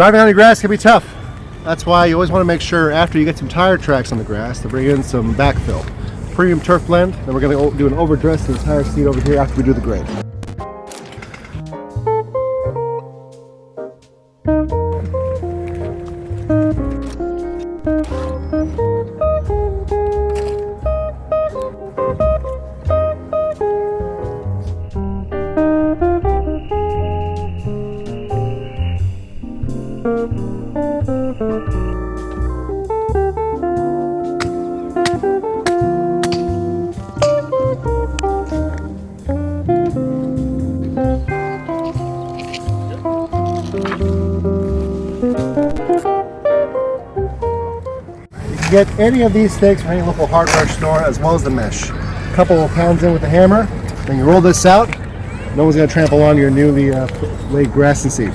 Driving on your grass can be tough. That's why you always want to make sure after you get some tire tracks on the grass to bring in some backfill. Premium turf blend, then we're going to do an overdress of the tire seed over here after we do the grade. Get any of these stakes from any local hardware store as well as the mesh. A couple of pounds in with the hammer, then you roll this out. No one's going to trample on your newly laid grass and seed.